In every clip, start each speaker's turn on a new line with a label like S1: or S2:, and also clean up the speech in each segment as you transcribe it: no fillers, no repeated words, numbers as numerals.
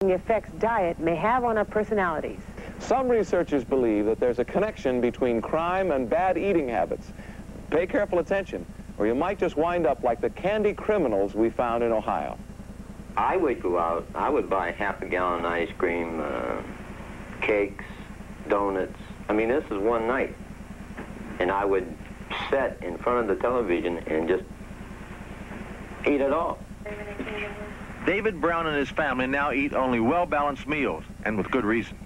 S1: the effects diet may have on our personalities.
S2: Some researchers believe that there's a connection between crime and bad eating habits. Pay careful attention, or you might just wind up like the candy criminals we found in Ohio.
S3: I would go out, I would buy half a gallon of ice cream, cakes, donuts. I mean, this is one night. And I would sit in front of the television and just eat it all.
S4: David Brown and his family now eat only well-balanced meals, and with good reason.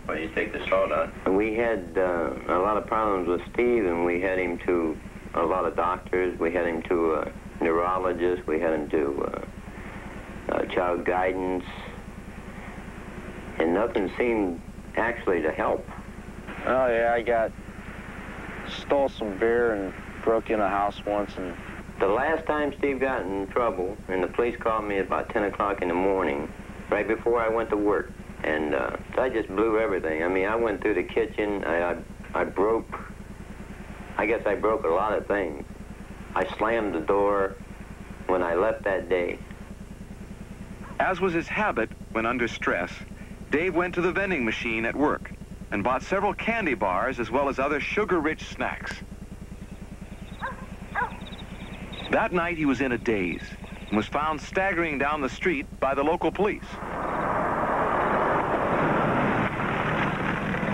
S3: Well, you take the salt out. We had a lot of problems with Steve, and we had him to a lot of doctors. We had him to a neurologist. We had him to child guidance. And nothing seemed actually to help.
S5: Oh, yeah, I stole some beer and broke in a house once. And
S3: the last time Steve got in trouble, and the police called me at about 10 o'clock in the morning, right before I went to work. And so I just blew everything. I mean, I went through the kitchen. I broke, I guess I broke a lot of things. I slammed the door when I left that day.
S4: As was his habit when under stress, Dave went to the vending machine at work and bought several candy bars as well as other sugar-rich snacks. That night he was in a daze and was found staggering down the street by the local police.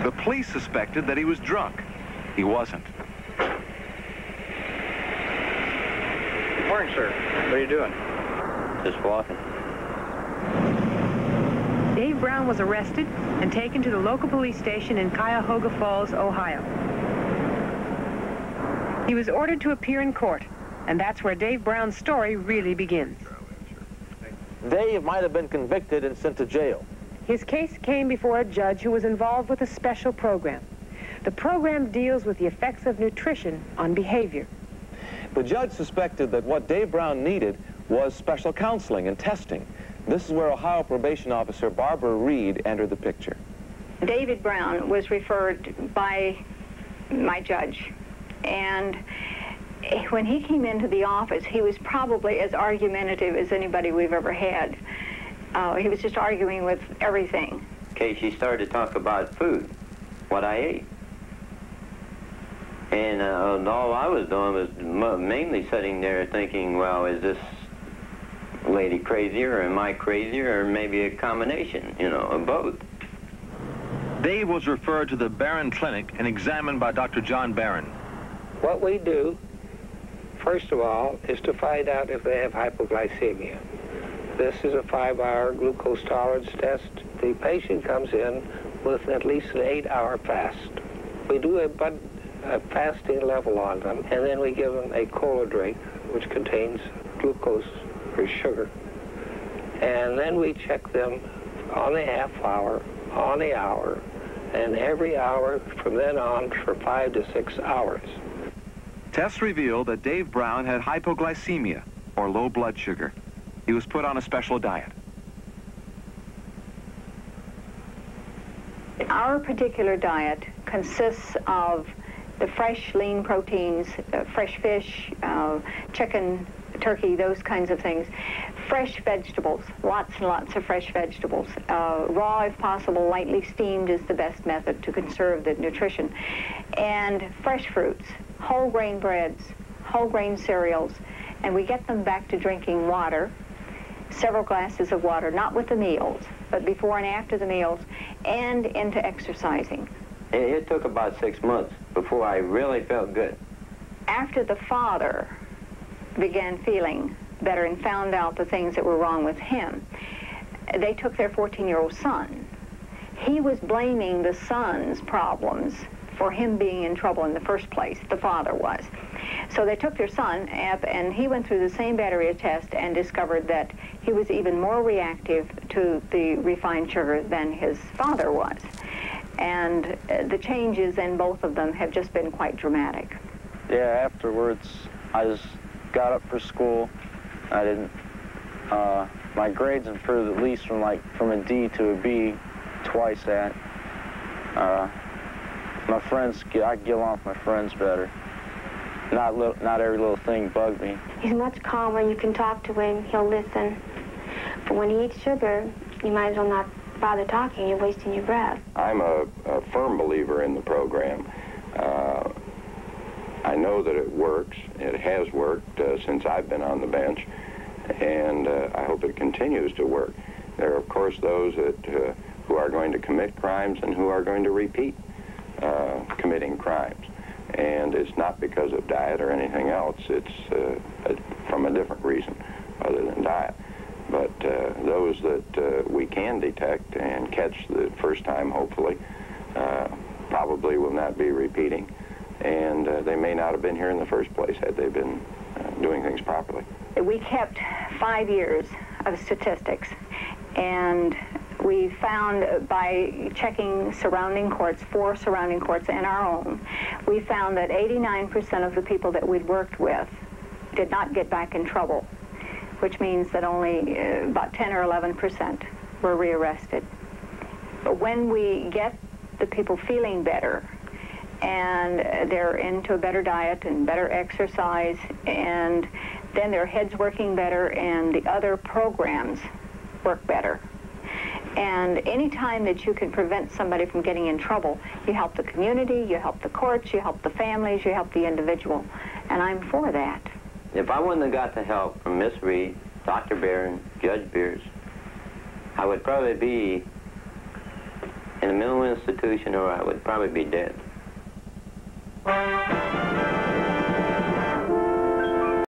S4: The police suspected that he was drunk. He wasn't.
S5: Good morning, sir. What are you doing?
S3: Just walking.
S1: Dave Brown was arrested and taken to the local police station in Cuyahoga Falls, Ohio. He was ordered to appear in court, and that's where Dave Brown's story really begins.
S5: Dave might have been convicted and sent to jail.
S1: His case came before a judge who was involved with a special program. The program deals with the effects of nutrition on behavior.
S2: The judge suspected that what Dave Brown needed was special counseling and testing. This is where Ohio probation officer Barbara Reed entered the picture.
S6: David Brown was referred by my judge, and when he came into the office, he was probably as argumentative as anybody we've ever had. He was just arguing with everything.
S3: Okay, she started to talk about food, what I ate. And all I was doing was mainly sitting there thinking, well, is this lady crazier, or am I crazier, or maybe a combination, you know, of both.
S4: Dave was referred to the Barron Clinic and examined by Dr. John Barron.
S7: What we do, first of all, is to find out if they have hypoglycemia. This is a 5-hour glucose tolerance test. The patient comes in with at least an 8-hour fast. We do a fasting level on them, and then we give them a cola drink, which contains glucose or sugar. And then we check them on the half hour, on the hour, and every hour from then on for 5 to 6 hours.
S4: Tests revealed that Dave Brown had hypoglycemia, or low blood sugar. He was put on a special diet.
S6: Our particular diet consists of the fresh, lean proteins, fresh fish, chicken, turkey, those kinds of things. Fresh vegetables, lots and lots of fresh vegetables. Raw, if possible, lightly steamed is the best method to conserve the nutrition. And fresh fruits, whole grain breads, whole grain cereals, and we get them back to drinking water, several glasses of water, not with the meals, but before and after the meals, and into exercising.
S3: It took about 6 months before I really felt good.
S6: After the father began feeling better and found out the things that were wrong with him, they took their 14-year-old son. He was blaming the son's problems for him being in trouble in the first place, the father was. So they took their son up, and he went through the same battery of tests and discovered that he was even more reactive to the refined sugar than his father was. And the changes in both of them have just been quite dramatic.
S5: Yeah, afterwards, I just got up for school. I didn't, my grades improved at least from a D to a B, twice that. My friends, I get along with my friends better. Not every little thing bugged me.
S8: He's much calmer. You can talk to him. He'll listen. But when he eats sugar, you might as well not bother talking. You're wasting your breath.
S9: I'm a firm believer in the program. I know that it works. It has worked since I've been on the bench, and I hope it continues to work. There are, of course, those that, who are going to commit crimes and who are going to repeat committing crimes. And it's not because of diet or anything else. It's from a different reason other than diet. But those that we can detect and catch the first time, hopefully, probably will not be repeating. And they may not have been here in the first place had they been doing things properly.
S6: We kept 5 years of statistics, and we found by checking surrounding courts, 4 surrounding courts and our own, we found that 89% of the people that we'd worked with did not get back in trouble, which means that only about 10 or 11% were rearrested. But when we get the people feeling better, and they're into a better diet and better exercise, and then their head's working better and the other programs work better. And any time that you can prevent somebody from getting in trouble, you help the community, you help the courts, you help the families, you help the individual. And I'm for that.
S3: If I wouldn't have got the help from Miss Reed, Dr. Barron, Judge Beers, I would probably be in a mental institution, or I would probably be dead.